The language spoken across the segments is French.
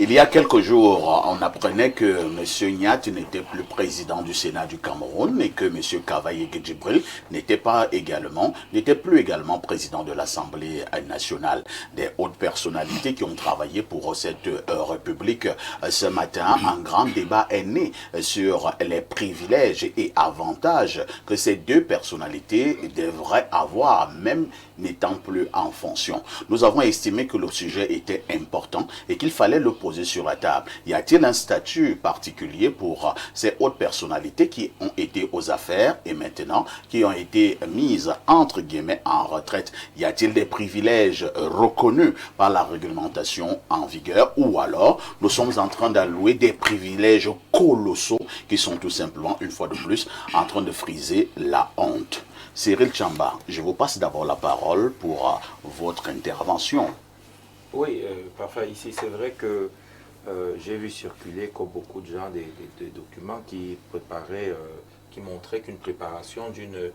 Il y a quelques jours, on apprenait que M. Niat n'était plus président du Sénat du Cameroun et que M. Cavaye Djibril n'était plus également président de l'Assemblée nationale. Des hautes personnalités qui ont travaillé pour cette République. Ce matin, un grand débat est né sur les privilèges et avantages que ces deux personnalités devraient avoir, même n'étant plus en fonction. Nous avons estimé que le sujet était important et qu'il fallait le poser sur la table. Y a-t-il un statut particulier pour ces hautes personnalités qui ont été aux affaires et maintenant qui ont été mises entre guillemets en retraite? Y a-t-il des privilèges reconnus par la réglementation en vigueur ou alors nous sommes en train d'allouer des privilèges colossaux qui sont tout simplement, une fois de plus, en train de friser la honte? Cyril Tchamba, je vous passe d'abord la parole pour votre intervention. Oui, parfait. Ici, c'est vrai que j'ai vu circuler, comme beaucoup de gens, des documents qui préparaient, qui montraient qu'une préparation d'une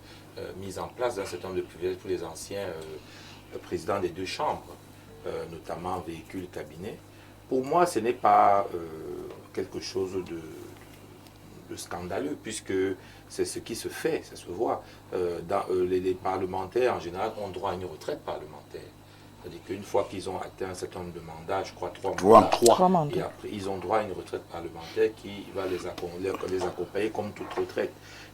mise en place d'un certain nombre de privilèges pour les anciens présidents des deux chambres, notamment véhicules, cabinets. Pour moi, ce n'est pas quelque chose de scandaleux, puisque c'est ce qui se fait, ça se voit. Les parlementaires, en général, ont droit à une retraite parlementaire. C'est-à-dire qu'une fois qu'ils ont atteint un certain nombre de mandats, je crois 3 mandats, et après, ils ont droit à une retraite parlementaire qui va les accompagner comme toute retraite.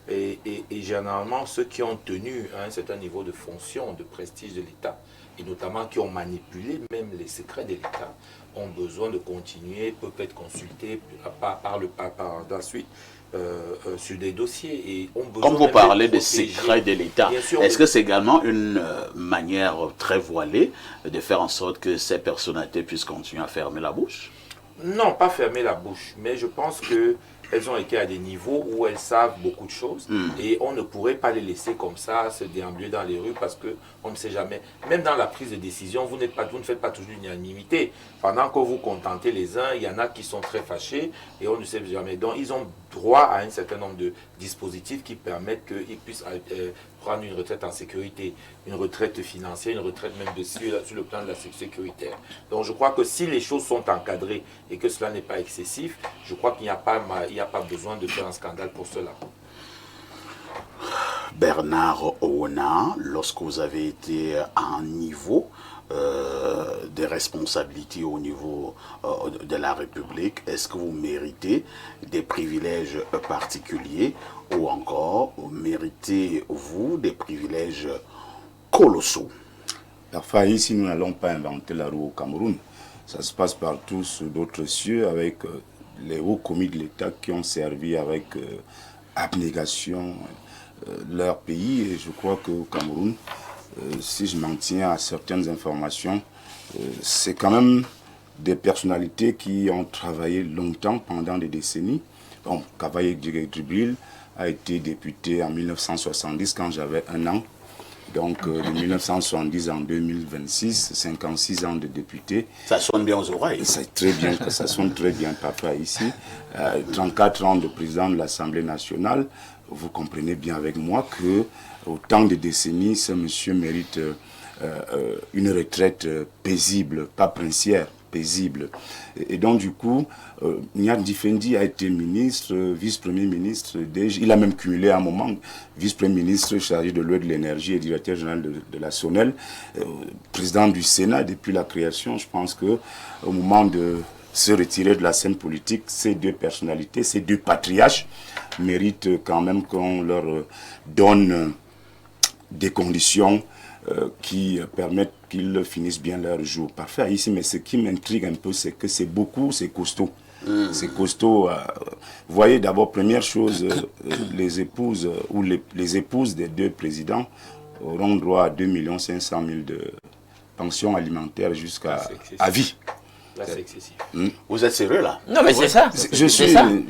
Et généralement, ceux qui ont tenu un certain niveau de fonction, de prestige de l'État, et notamment qui ont manipulé même les secrets de l'État, ont besoin de continuer, peuvent être consultés par la suite sur des dossiers. Et ont besoin. Comme vous parlez des secrets de l'État, est-ce que c'est également une manière très voilée de faire en sorte que ces personnalités puissent continuer à fermer la bouche? Non, pas fermer la bouche, mais je pense qu'elles ont été à des niveaux où elles savent beaucoup de choses et on ne pourrait pas les laisser comme ça se déambuler dans les rues parce qu'on ne sait jamais. Même dans la prise de décision, vous ne faites pas toujours l'unanimité. Pendant que vous contentez les uns, il y en a qui sont très fâchés et on ne sait jamais. Donc ils ont droit à un certain nombre de dispositifs qui permettent qu'ils puissent prendre une retraite en sécurité, une retraite financière, une retraite même sur le plan de la sécuritaire. Donc je crois que si les choses sont encadrées et que cela n'est pas excessif, je crois qu'il n'y a pas besoin de faire un scandale pour cela. Bernard Ouna, lorsque vous avez été à un niveau de responsabilité au niveau de la République, est-ce que vous méritez des privilèges particuliers ou encore méritez-vous des privilèges colossaux? Parfois, ici, nous n'allons pas inventer la roue au Cameroun. Ça se passe partout sous d'autres cieux avec les hauts commis de l'État qui ont servi avec abnégation leur pays. Et je crois qu'au Cameroun, si je m'en tiens à certaines informations, c'est quand même des personnalités qui ont travaillé longtemps, pendant des décennies. Bon, Cavaye Djibril a été député en 1970 quand j'avais 1 an. Donc de 1970 en 2026, 56 ans de député. Ça sonne bien aux oreilles. C'est très bien, ça sonne très bien, papa, ici. 34 ans de président de l'Assemblée nationale. Vous comprenez bien avec moi que autant de décennies, ce monsieur mérite une retraite paisible, pas princière, paisible. Et donc du coup, Niat Ndifendi a été ministre, vice-premier ministre, il a même cumulé à un moment, vice-premier ministre chargé de l'eau et de l'énergie et directeur général de la SONEL, président du Sénat depuis la création. Je pense qu'au moment de se retirer de la scène politique, ces deux personnalités, ces deux patriarches méritent quand même qu'on leur donne des conditions qui permettent qu'ils finissent bien leur jour. Parfait ici, mais ce qui m'intrigue un peu, c'est que c'est costaud. C'est costaud. Vous voyez, d'abord, première chose, les épouses ou les épouses des deux présidents auront droit à 2 500 000 de pension alimentaire jusqu'à vie. Là, c'est excessif. Vous êtes sérieux là? Non, mais c'est ça.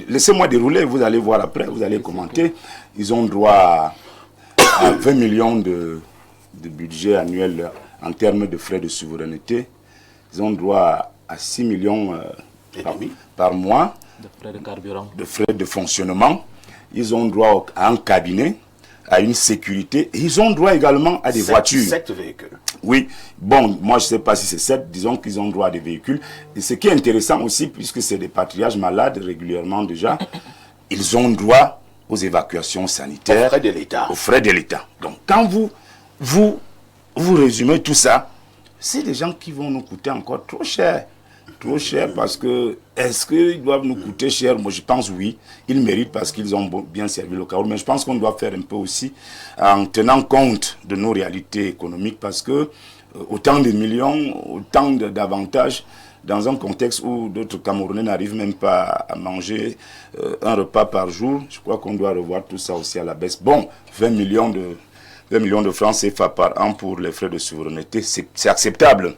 Laissez-moi dérouler, vous allez voir après, vous allez commenter. Ils ont droit à 20 millions de budget annuel en termes de frais de souveraineté. Ils ont droit à 6 millions par mois de frais de carburant, de frais de fonctionnement. Ils ont droit à un cabinet. à une sécurité. Et ils ont droit également à des voitures. 7 véhicules. Oui, bon, moi je ne sais pas si c'est 7, disons qu'ils ont droit à des véhicules. Et ce qui est intéressant aussi, puisque c'est des patriarches malades régulièrement déjà, ils ont droit aux évacuations sanitaires. Aux frais de l'État. Aux frais de l'État. Donc quand vous résumez tout ça, c'est des gens qui vont nous coûter encore trop cher. Trop cher parce que, est-ce qu'ils doivent nous coûter cher? Moi je pense oui, ils méritent parce qu'ils ont bien servi le Cameroun. Mais je pense qu'on doit faire un peu aussi en tenant compte de nos réalités économiques parce que autant de millions, autant d'avantages dans un contexte où d'autres Camerounais n'arrivent même pas à manger un repas par jour. Je crois qu'on doit revoir tout ça aussi à la baisse. Bon, 20 millions de francs CFA par an pour les frais de souveraineté, c'est acceptable.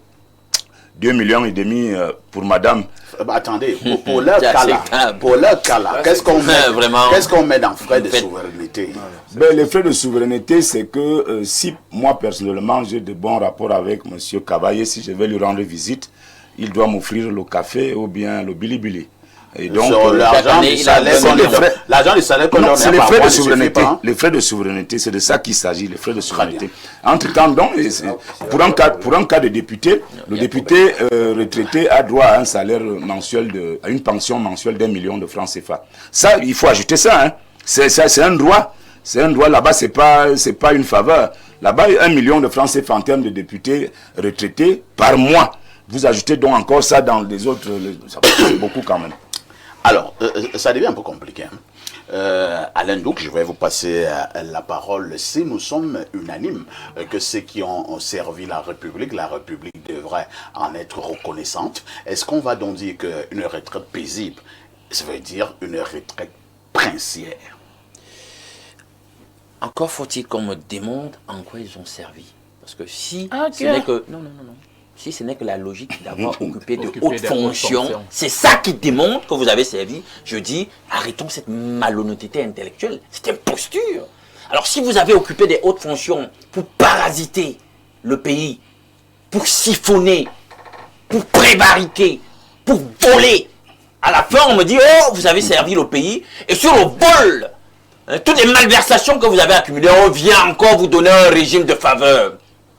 2,5 millions pour madame. Attendez, pour leur cas là, qu'est-ce qu'on met dans frais de souveraineté? Ben, les frais de souveraineté, c'est que si moi personnellement j'ai de bons rapports avec M. Cavaillé, si je vais lui rendre visite, il doit m'offrir le café ou bien le bilibili. Et donc, l'argent du salaire qu'on donne, c'est les frais de souveraineté. Les frais de souveraineté, c'est de ça qu'il s'agit, les frais de souveraineté. Entre-temps, donc, pour un cas de député, le député retraité a droit à un salaire mensuel, à une pension mensuelle d'1 million de francs CFA. Ça, il faut ajouter ça, hein. C'est un droit. C'est un droit. Là-bas, c'est pas une faveur. Là-bas, 1 million de francs CFA en termes de députés retraités par mois. Vous ajoutez donc encore ça dans les autres, ça fait beaucoup quand même. Alors, ça devient un peu compliqué. Alain Douc, je vais vous passer la parole. Si nous sommes unanimes que ceux qui ont servi la République devrait en être reconnaissante, est-ce qu'on va donc dire qu'une retraite paisible, ça veut dire une retraite princière? Encore faut-il qu'on me démontre en quoi ils ont servi. Parce que si ce n'est que... Non. Si ce n'est que la logique d'avoir occupé de hautes fonctions, c'est ça qui démontre que vous avez servi. Je dis, arrêtons cette malhonnêteté intellectuelle, cette imposture. Alors si vous avez occupé des hautes fonctions pour parasiter le pays, pour siphonner, pour prévariquer, pour voler, à la fin on me dit, oh, vous avez servi le pays, et sur le vol, toutes les malversations que vous avez accumulées, on vient encore vous donner un régime de faveur.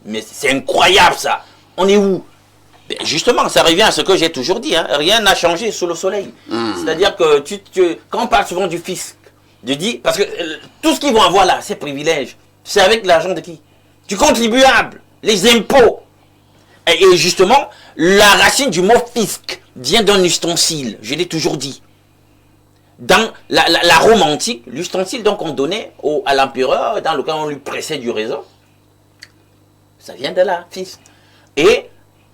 Mais c'est incroyable ça. On est où? Justement, ça revient à ce que j'ai toujours dit. Hein. Rien n'a changé sous le soleil. C'est-à-dire que quand on parle souvent du fisc, je dis, parce que tout ce qu'ils vont avoir là, ces privilèges, c'est avec l'argent de qui? Du contribuable, les impôts. Et justement, la racine du mot fisc vient d'un ustensile, je l'ai toujours dit. Dans la Rome antique, l'ustensile donc on donnait à l'empereur, dans lequel on lui pressait du raisin, ça vient de là, fisc. Et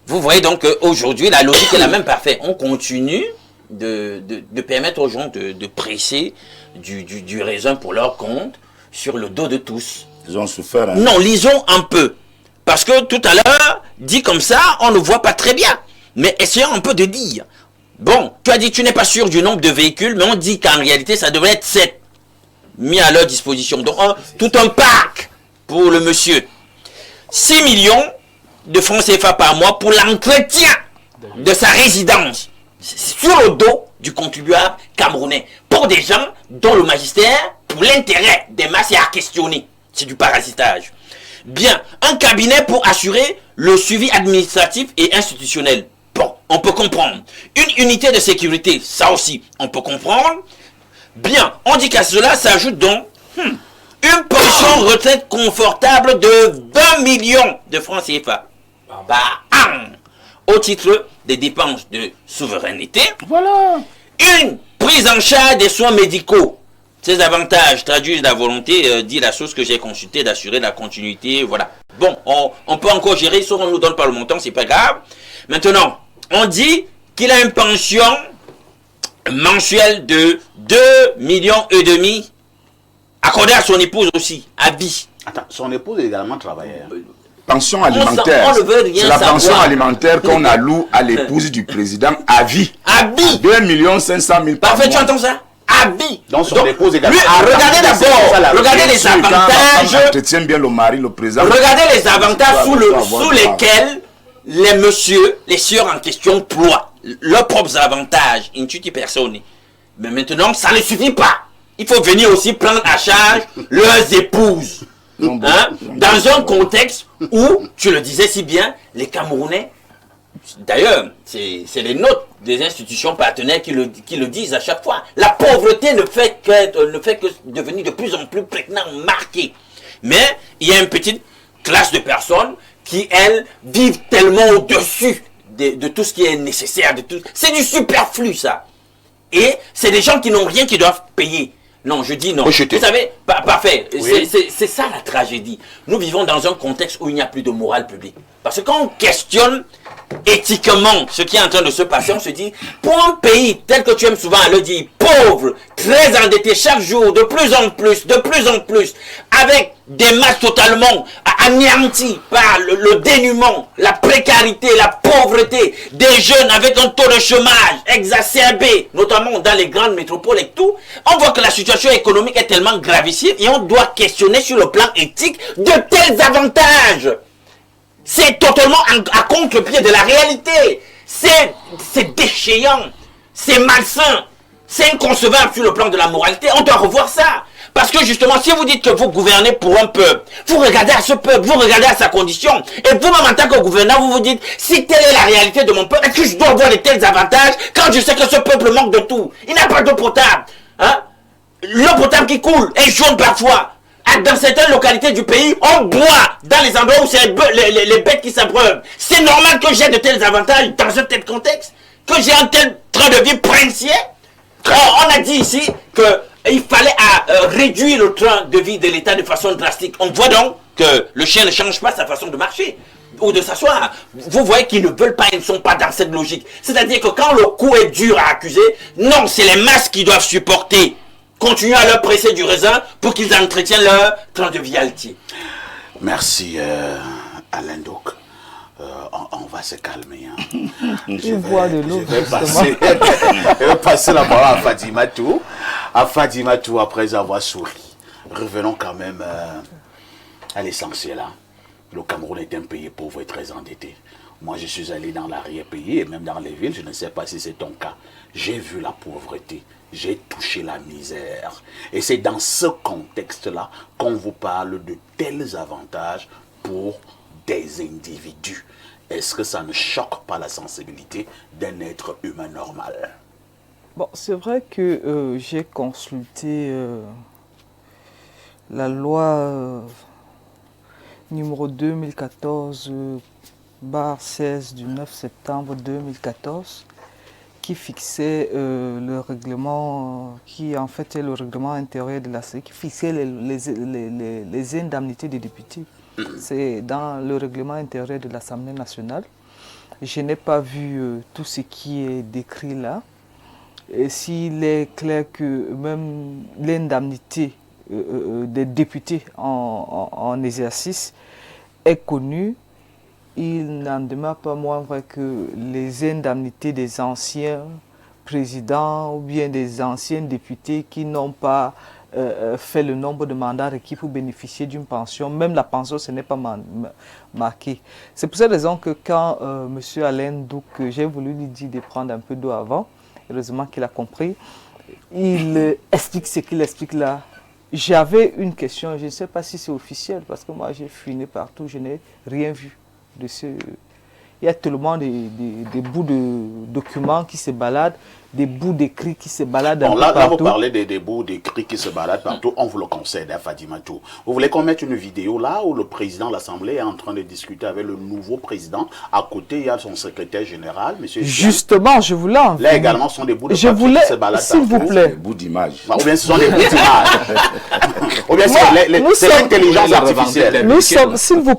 vous voyez donc qu'aujourd'hui, la logique est la même, parfait. On continue de permettre aux gens de presser du raisin pour leur compte sur le dos de tous. Ils ont souffert. Hein. Non, lisons un peu. Parce que tout à l'heure, dit comme ça, on ne voit pas très bien. Mais essayons un peu de dire. Bon, tu as dit que tu n'es pas sûr du nombre de véhicules, mais on dit qu'en réalité, ça devrait être 7 mis à leur disposition. Donc, tout un pack pour le monsieur. 6 millions de francs CFA par mois pour l'entretien de sa résidence sur le dos du contribuable camerounais pour des gens dont le magistère, pour l'intérêt des masses, est à questionner. C'est du parasitage. Bien, un cabinet pour assurer le suivi administratif et institutionnel. Bon, on peut comprendre. Une unité de sécurité, ça aussi, on peut comprendre. Bien, on dit qu'à cela s'ajoute donc une pension retraite confortable de 20 millions de francs CFA par an, au titre des dépenses de souveraineté. Voilà. Une prise en charge des soins médicaux. Ces avantages traduisent la volonté, dit la source que j'ai consultée, d'assurer la continuité. Voilà. Bon, on peut encore gérer, sauf qu'on ne nous donne pas le montant, c'est pas grave. Maintenant, on dit qu'il a une pension mensuelle de 2,5 millions accordée à son épouse aussi, à vie. Attends, son épouse est également travailleur. Pension alimentaire. C'est la pension alimentaire qu'on alloue à l'épouse du président à vie. À vie. 2 500 000 par Parfait, mois. tu entends ça? À vie. Donc son épouse également. Regardez d'abord, regardez les avantages. Entretient bien le mari, le président. Regardez les avantages sous lesquels les messieurs, les sieurs en question ploient. Leurs propres avantages, intuiti personne. Mais maintenant, ça ne suffit pas. il faut venir aussi prendre à charge leurs épouses. Hein, dans un contexte où, tu le disais si bien, les Camerounais, d'ailleurs, c'est les notes des institutions partenaires qui le disent à chaque fois, la pauvreté ne fait que devenir de plus en plus prégnant, marquée. Mais il y a une petite classe de personnes qui, elles, vivent tellement au-dessus de tout ce qui est nécessaire. C'est du superflu, ça. Et c'est des gens qui n'ont rien qui doivent payer. Non, je dis non. Vous savez, parfait. Oui. C'est ça la tragédie. Nous vivons dans un contexte où il n'y a plus de morale publique. Parce que quand on questionne éthiquement ce qui est en train de se passer, on se dit, pour un pays tel que tu aimes souvent le dire, pauvre, très endetté chaque jour, de plus en plus, avec des masses totalement anéanties par le dénuement, la précarité, la pauvreté, des jeunes avec un taux de chômage exacerbé, notamment dans les grandes métropoles et tout, on voit que la situation économique est tellement gravissime et on doit questionner sur le plan éthique de tels avantages. C'est totalement à contre-pied de la réalité. C'est déchéant, c'est malsain, c'est inconcevable sur le plan de la moralité. On doit revoir ça. Parce que justement, si vous dites que vous gouvernez pour un peuple, vous regardez à ce peuple, vous regardez à sa condition, et vous-même en tant que gouverneur, vous vous dites, si telle est la réalité de mon peuple, est-ce que je dois avoir de tels avantages quand je sais que ce peuple manque de tout? Il n'a pas d'eau potable. Hein? L'eau potable qui coule est jaune parfois. Dans certaines localités du pays, on boit dans les endroits où c'est les bêtes qui s'abreuvent. C'est normal que j'ai de tels avantages dans un tel contexte, que j'ai un tel train de vie princier. On a dit ici qu'il fallait réduire le train de vie de l'État de façon drastique. On voit donc que le chien ne change pas sa façon de marcher ou de s'asseoir. Vous voyez qu'ils ne veulent pas, ils ne sont pas dans cette logique. C'est-à-dire que quand le coup est dur à accuser, non, c'est les masses qui doivent supporter. Continuer à leur presser du raisin pour qu'ils entretiennent leur train de vie altier. Merci Alain Doc. On va se calmer. Hein. Je vais passer la parole à Fadima Tou. À Fadima Tou, après avoir souri. Revenons quand même à l'essentiel. Hein. Le Cameroun est un pays pauvre et très endetté. Moi, je suis allé dans l'arrière-pays et même dans les villes. Je ne sais pas si c'est ton cas. J'ai vu la pauvreté. J'ai touché la misère. Et c'est dans ce contexte-là qu'on vous parle de tels avantages pour des individus. Est-ce que ça ne choque pas la sensibilité d'un être humain normal? Bon, c'est vrai que j'ai consulté la loi numéro 2014/16 du 9 septembre 2014 qui fixait le règlement, qui en fait est le règlement intérieur de la CENI, qui fixait les indemnités des députés. C'est dans le règlement intérieur de l'Assemblée nationale. Je n'ai pas vu tout ce qui est décrit là. Et s'il est clair que même l'indemnité des députés en exercice est connue, il n'en demeure pas moins vrai que les indemnités des anciens présidents ou bien des anciens députés qui n'ont pas fait le nombre de mandats requis pour bénéficier d'une pension, même la pension, ce n'est pas marqué. C'est pour cette raison que quand M. Alain Douk, j'ai voulu lui dire de prendre un peu d'eau avant, heureusement qu'il a compris, il explique ce qu'il explique là. J'avais une question, je ne sais pas si c'est officiel, parce que moi j'ai fouiné partout, je n'ai rien vu de ce... Il y a tellement des bouts de documents qui se baladent, des bouts d'écrits qui se baladent bon, partout. Là, vous parlez des bouts d'écrits qui se baladent partout, on vous le concède, hein, Fadima Tou. Vous voulez qu'on mette une vidéo là où le président de l'Assemblée est en train de discuter avec le nouveau président. À côté, il y a son secrétaire général, M. Justement, je voulais en là également, ce sont des bouts de papier qui se baladent s'il vous plaît. Des bouts d'images. Ou bien ce sont des bouts d'images. Ou bien c'est l'intelligence artificielle. Nous sommes, s'il vous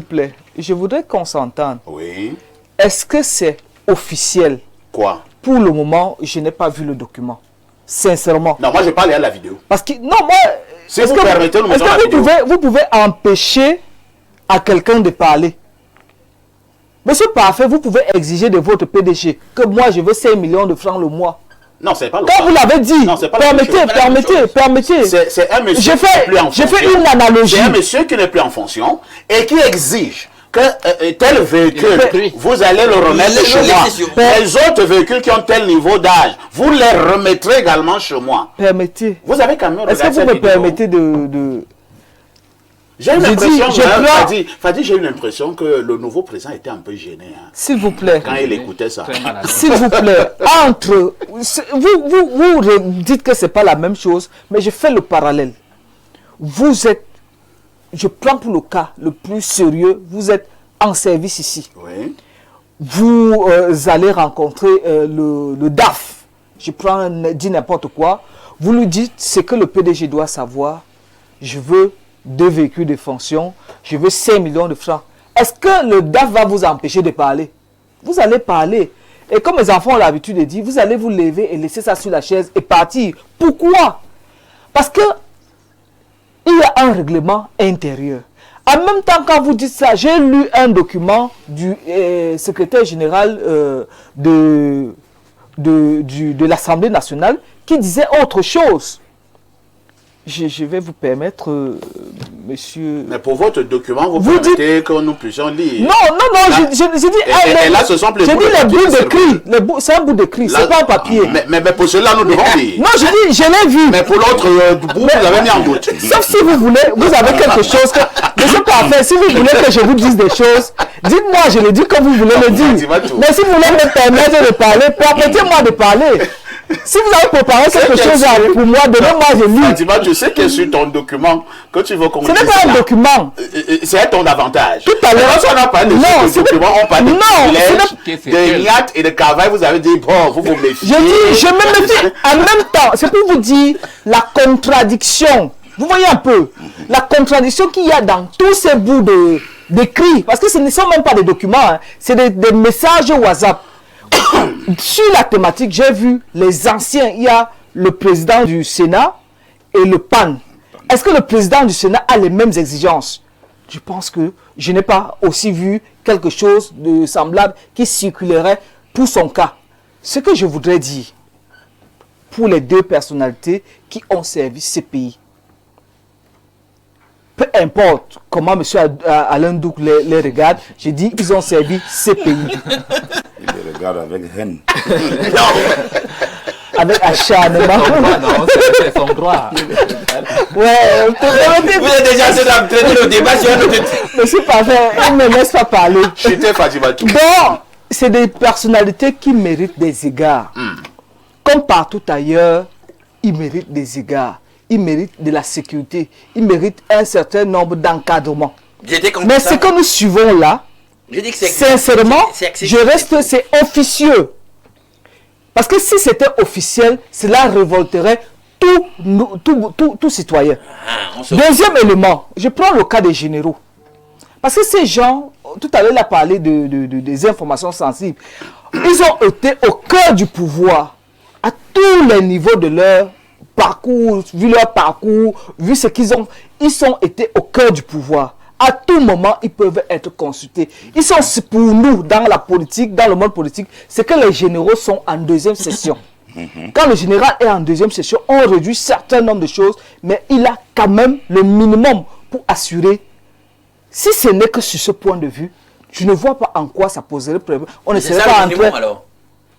plaît, je voudrais qu'on s'entende. Oui. Est-ce que c'est officiel? Quoi? Pour le moment, je n'ai pas vu le document. Sincèrement. Non, moi je parle à la vidéo. Parce que, non, moi... Si vous permettez, nous mettons la vidéo. Vous pouvez empêcher à quelqu'un de parler. Monsieur Parfait, vous pouvez exiger de votre PDG que moi je veux 5 millions de francs le mois. Non, c'est pas le Quand vous l'avez dit, non, pas permettez. C'est un monsieur qui n'est plus en fonction. J'ai fait une analogie. C'est un monsieur qui n'est plus en fonction et qui exige que tel véhicule, vous allez le remettre chez moi. Les autres véhicules qui ont tel niveau d'âge, vous les remettrez également chez moi. Permettez. Vous avez quand même Est-ce que vous me permettez de... J'ai une impression, Fadi, j'ai une impression que le nouveau président était un peu gêné. Hein, s'il vous plaît. Quand il écoutait ça. S'il vous plaît, entre... Vous dites que ce n'est pas la même chose, mais je fais le parallèle. Vous êtes... Je prends pour le cas le plus sérieux, vous êtes en service ici. Oui. Vous allez rencontrer le DAF. Je dis n'importe quoi. Vous lui dites ce que le PDG doit savoir. Je veux 2 véhicules de fonction. Je veux 5 millions de francs. Est-ce que le DAF va vous empêcher de parler? Vous allez parler. Et comme les enfants ont l'habitude de dire, vous allez vous lever et laisser ça sur la chaise et partir. Pourquoi? Parce que il y a un règlement intérieur. En même temps, quand vous dites ça, j'ai lu un document du secrétaire général de l'Assemblée nationale qui disait autre chose. Je vais vous permettre, monsieur... Mais pour votre document, vous permettez que nous puissions lire. Non, je dis... Et là, ce sont les bouts d'écrit. C'est un bout d'écrit, c'est pas un papier. Mais pour cela, nous devons lire. Non, je dis, je l'ai vu. Mais pour l'autre bout, vous avez mis en doute. Sauf si vous voulez, vous avez quelque chose que... Je sais pas faire. Si vous voulez que je vous dise des choses, dites-moi, je le dis comme vous voulez le dire. Mais si vous voulez me permettre de parler, permettez-moi de parler. Si vous avez préparé quelque chose pour moi, demain-moi je lis. Fatima, tu sais que sur ton document, que tu veux qu'on ce n'est pas un document. C'est ton avantage. Tout à l'heure. Quand on a parlé de ce document, on parle de privilèges, de Niat et de Cavaille, vous avez dit, bon, vous méfiez. Je me méfie. En même temps, c'est pour vous dire la contradiction. Vous voyez un peu la contradiction qu'il y a dans tous ces bouts d'écrits. Parce que ce ne sont même pas des documents, hein. C'est des messages WhatsApp. Sur la thématique, j'ai vu les anciens. Il y a le président du Sénat et le PAN. Est-ce que le président du Sénat a les mêmes exigences? Je pense que je n'ai pas aussi vu quelque chose de semblable qui circulerait pour son cas. Ce que je voudrais dire pour les 2 personnalités qui ont servi ce pays, peu importe comment M. Alain Douk les regarde, je dis ils ont servi ce pays. Il les regarde avec haine. Avec acharnement. Non, c'est son droit. Ouais, vous êtes déjà assez d'entraîner le débat sur notre... Mais c'est pas vrai, il ne me laisse pas parler. Bon, c'est des personnalités qui méritent des égards. Comme partout ailleurs, ils méritent des égards. Ils méritent de la sécurité. Ils méritent un certain nombre d'encadrements. Mais ce que nous suivons là, sincèrement, c'est officieux. Parce que si c'était officiel, cela révolterait tout citoyen. Deuxième élément, je prends le cas des généraux. Parce que ces gens, tout à l'heure, il a parlé des informations sensibles. Ils ont été au cœur du pouvoir, à tous les niveaux de leur parcours, vu leur parcours, vu ce qu'ils ont. Ils ont été au cœur du pouvoir. À tout moment, ils peuvent être consultés. Ils sont pour nous, dans la politique, dans le monde politique, c'est que les généraux sont en 2e session. Quand le général est en 2e session, on réduit un certain nombre de choses, mais il a quand même le minimum pour assurer. Si ce n'est que sur ce point de vue, je ne vois pas en quoi ça poserait problème. On ne serait pas en train...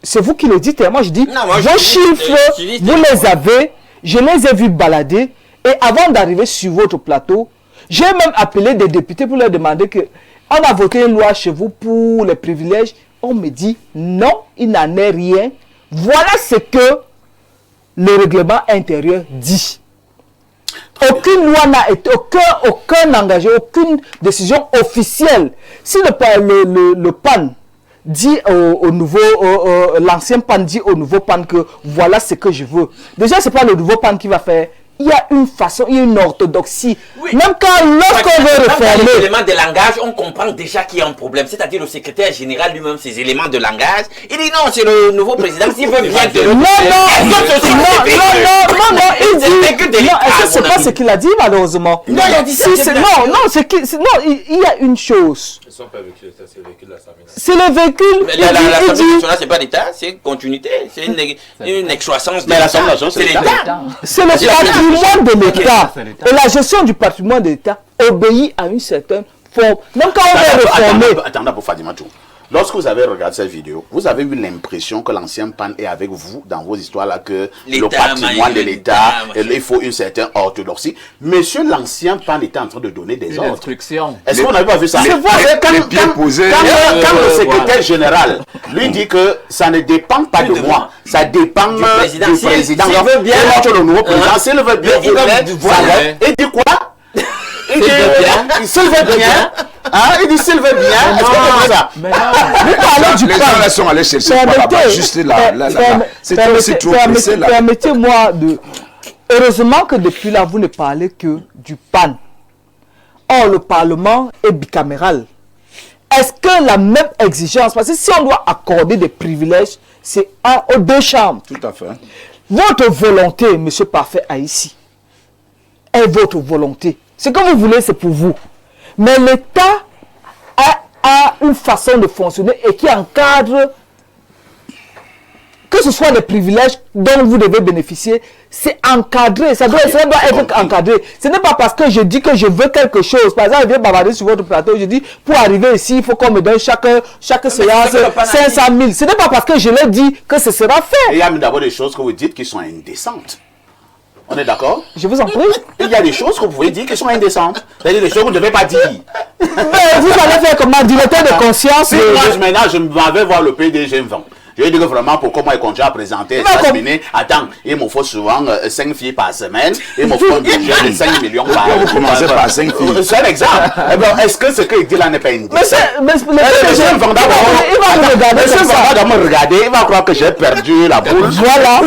C'est vous qui le dites, et moi je dis, vos chiffres, vous les avez, je les ai vus balader, et avant d'arriver sur votre plateau, j'ai même appelé des députés pour leur demander que on a voté une loi chez vous pour les privilèges. On me dit non, il n'en est rien. Voilà ce que le règlement intérieur dit. Aucune loi n'a été, aucun engagement, aucune décision officielle. Si le PAN dit au nouveau, l'ancien PAN dit au nouveau PAN que voilà ce que je veux. Déjà, ce n'est pas le nouveau PAN qui va faire. Il y a une façon, il y a une orthodoxie. Oui. Même quand lorsqu'on veut réformer... les éléments de langage, on comprend déjà qu'il y a un problème. C'est-à-dire le secrétaire général lui-même, ces éléments de langage, il dit non, c'est le nouveau président, s'il veut bien de l'autre. Non, il dit... Non, c'est pas ce qu'il a dit, malheureusement. Non, il y a une chose. C'est le véhicule. Mais l'Assemblée nationale, c'est pas l'État, c'est continuité, c'est une excroissance de l'État. C'est l'État. C'est le patrimoine de l'État. Et la gestion du patrimoine de l'État obéit à une certaine réforme, même quand on est réformé... Attendez pour Fadimatou. Lorsque vous avez regardé cette vidéo, vous avez eu l'impression que l'ancien PAN est avec vous dans vos histoires-là, que le patrimoine de l'État, il faut une certaine orthodoxie. Monsieur l'ancien PAN était en train de donner des ordres. Est-ce qu'on n'avait pas vu ça? Quand le secrétaire général lui dit que ça ne dépend pas de moi, ça dépend du président. S'il veut bien, le nouveau président, s'il veut bien, il dit quoi? Il dit, s'il veut bien, il dit s'il veut bien, est-ce que ça? Nous parlons du plan. Les gens allaient chercher juste là. C'était aussi trop pressé là. Permettez-moi de... Heureusement que depuis là, vous ne parlez que du PAN. Or, le Parlement est bicaméral. Est-ce que la même exigence, parce que si on doit accorder des privilèges, c'est aux deux chambres. Tout à fait. Votre volonté, monsieur Parfait Haïssi, est votre volonté. Ce que vous voulez, c'est pour vous. Mais l'État a une façon de fonctionner et qui encadre, que ce soit des privilèges dont vous devez bénéficier, c'est encadré, ça doit être encadré. Ce n'est pas parce que je dis que je veux quelque chose. Par exemple, je viens bavarder sur votre plateau, je dis, pour arriver ici, il faut qu'on me donne chaque séance 500 000. Ce n'est pas parce que je l'ai dit que ce sera fait. Il y a d'abord des choses que vous dites qui sont indécentes. On est d'accord? Je vous en prie. Il y a des choses que vous pouvez dire qui sont indécentes. C'est-à-dire des choses que vous ne devez pas dire. Mais vous allez faire comme un directeur de conscience. Si moi, maintenant, je m'en vais voir le PDG me vend. Je lui dis que vraiment, pour comment il continue à présenter, attends, il me faut souvent 5 filles par semaine, il me faut un budget de 5 millions par an. Vous commencez par 5 filles. C'est un exemple. Est-ce que ce qu'il dit là n'est pas indécent? Mais le PDG, il va me regarder comme ça. Il va me regarder, il va croire que j'ai perdu la boule. Voilà.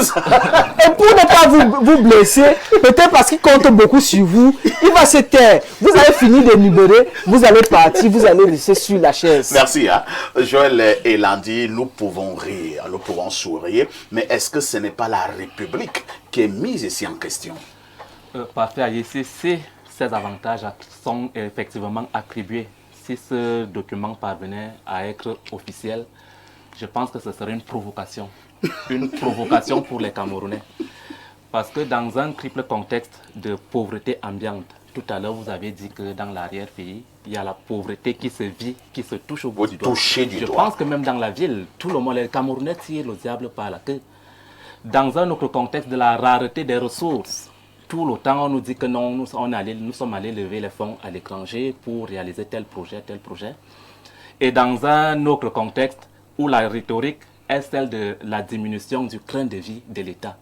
Et pour ne pas vous blesser, peut-être parce qu'il compte beaucoup sur vous, il va se taire. Vous allez finir de libérer, vous allez partir, vous allez laisser sur la chaise. Merci. Joël et Landi, nous pouvons rire. Nous pourrons sourire, mais est-ce que ce n'est pas la République qui est mise ici en question? Parfait, ici, si ces avantages sont effectivement attribués, si ce document parvenait à être officiel, je pense que ce serait une provocation. Une provocation pour les Camerounais. Parce que dans un triple contexte de pauvreté ambiante, tout à l'heure, vous avez dit que dans l'arrière-pays, il y a la pauvreté qui se vit, qui se touche au bout du doigt. Je pense que même dans la ville, tout le monde, les Camerounais tirent le diable par la queue. Dans un autre contexte de la rareté des ressources, tout le temps, on nous dit que non, nous sommes allés lever les fonds à l'étranger pour réaliser tel projet. Et dans un autre contexte où la rhétorique est celle de la diminution du train de vie de l'État,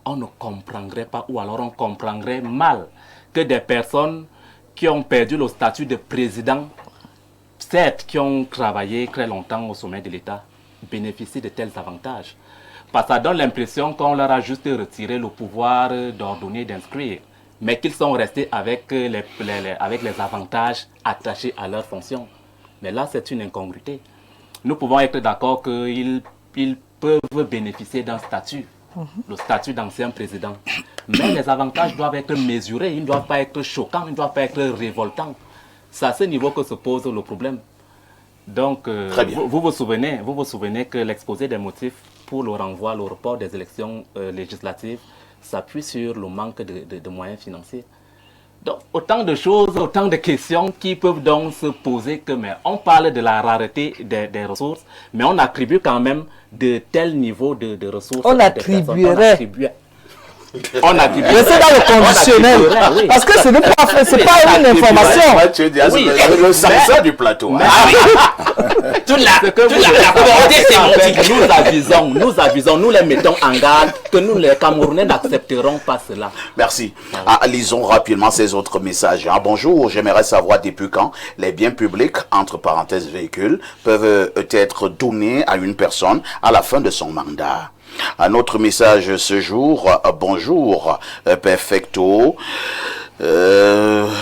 on ne comprendrait pas, ou alors on comprendrait mal que des personnes qui ont perdu le statut de président, certes qui ont travaillé très longtemps au sommet de l'État, bénéficient de tels avantages. Parce que ça donne l'impression qu'on leur a juste retiré le pouvoir d'ordonner, d'inscrire, mais qu'ils sont restés avec les avantages attachés à leur fonction. Mais là, c'est une incongruité. Nous pouvons être d'accord qu'ils peuvent bénéficier d'un statut, le statut d'ancien président. Mais les avantages doivent être mesurés, ils ne doivent pas être choquants, ils ne doivent pas être révoltants. C'est à ce niveau que se pose le problème. Donc, vous vous souvenez que l'exposé des motifs pour le renvoi, le report des élections législatives s'appuie sur le manque de moyens financiers. Donc, autant de choses, autant de questions qui peuvent donc se poser que, mais on parle de la rareté des ressources, mais on attribue quand même de tels niveaux de ressources. On attribuerait. On attribue. Mais c'est dans le conditionnel. Oui. Parce que ce n'est pas fait, c'est pas une information. Oui, le censeur du plateau. Toute la pauvreté sémantique. Nous avisons, nous les mettons en garde que nous les Camerounais n'accepterons pas cela. Merci. Lisons rapidement ces autres messages. Bonjour, j'aimerais savoir depuis quand les biens publics, entre parenthèses véhicules, peuvent être donnés à une personne à la fin de son mandat. Un autre message ce jour, bonjour, Perfecto.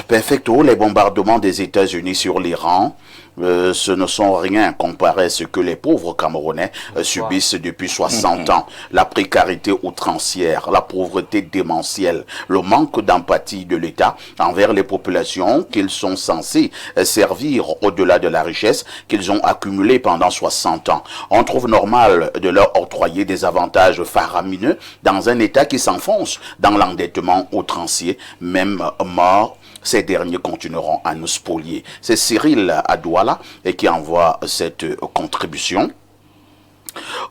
Perfecto, les bombardements des États-Unis sur l'Iran, ce ne sont rien comparé à ce que les pauvres Camerounais subissent depuis 60 ans. La précarité outrancière, la pauvreté démentielle, le manque d'empathie de l'État envers les populations qu'ils sont censés servir au-delà de la richesse qu'ils ont accumulée pendant 60 ans. On trouve normal de leur octroyer des avantages faramineux dans un État qui s'enfonce dans l'endettement outrancier, même mort ces derniers continueront à nous spolier. C'est Cyril Adouala qui envoie cette contribution.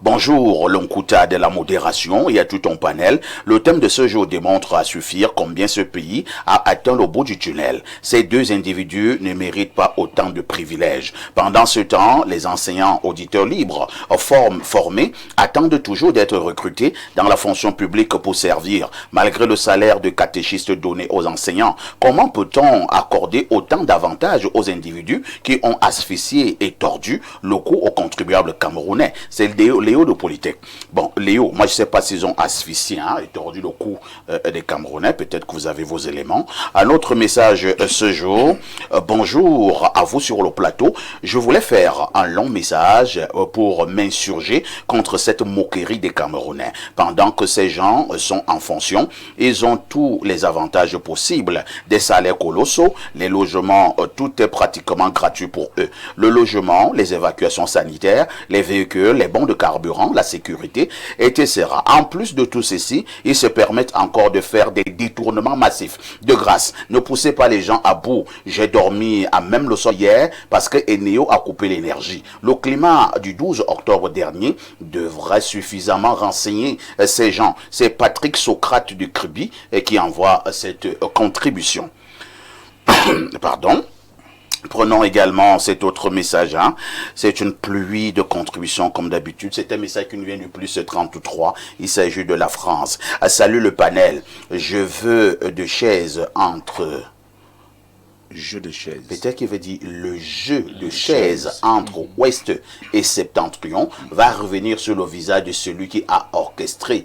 Bonjour, l'Onkuta de la modération et à tout ton panel. Le thème de ce jour démontre à suffire combien ce pays a atteint le bout du tunnel. Ces deux individus ne méritent pas autant de privilèges. Pendant ce temps, les enseignants auditeurs libres formés attendent toujours d'être recrutés dans la fonction publique pour servir, malgré le salaire de catéchistes donné aux enseignants. Comment peut-on accorder autant d'avantages aux individus qui ont asphyxié et tordu le cou aux contribuables camerounais? C'est Léo de Polytech. Bon, Léo, moi je ne sais pas s'ils ont asphyxié et tordu le cou des Camerounais. Peut-être que vous avez vos éléments. Un autre message ce jour. Bonjour à vous sur le plateau. Je voulais faire un long message pour m'insurger contre cette moquerie des Camerounais. Pendant que ces gens sont en fonction, ils ont tous les avantages possibles. Des salaires colossaux, les logements, tout est pratiquement gratuit pour eux. Le logement, les évacuations sanitaires, les véhicules, les bons de carburant, la sécurité, etc. En plus de tout ceci, ils se permettent encore de faire des détournements massifs. De grâce, ne poussez pas les gens à bout. J'ai dormi à même le sol hier parce que Eneo a coupé l'énergie. Le climat du 12 octobre dernier devrait suffisamment renseigner ces gens. C'est Patrick Socrate du Kribi qui envoie cette contribution. Pardon. Prenons également cet autre message. C'est une pluie de contributions comme d'habitude. C'est un message qui nous vient du plus 33. Il s'agit de la France. Salut le panel. Je veux de chaises entre... Jeu de chaises. Peut-être qu'il veut dire le jeu de chaises entre Ouest et Septentrion va revenir sur le visage de celui qui a orchestré...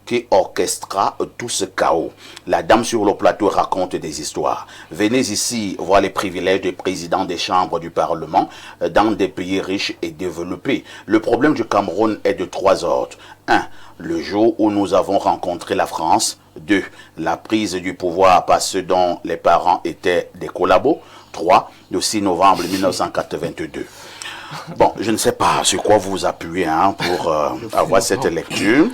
qui orchestra tout ce chaos. La dame sur le plateau raconte des histoires. Venez ici voir les privilèges des présidents des chambres du Parlement dans des pays riches et développés. Le problème du Cameroun est de 3 ordres. 1. Le jour où nous avons rencontré la France. 2. La prise du pouvoir par ceux dont les parents étaient des collabos. 3. Le 6 novembre 1982. Bon, je ne sais pas sur quoi vous appuyez pour avoir cette lecture.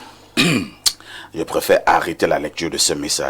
Je préfère arrêter la lecture de ce message.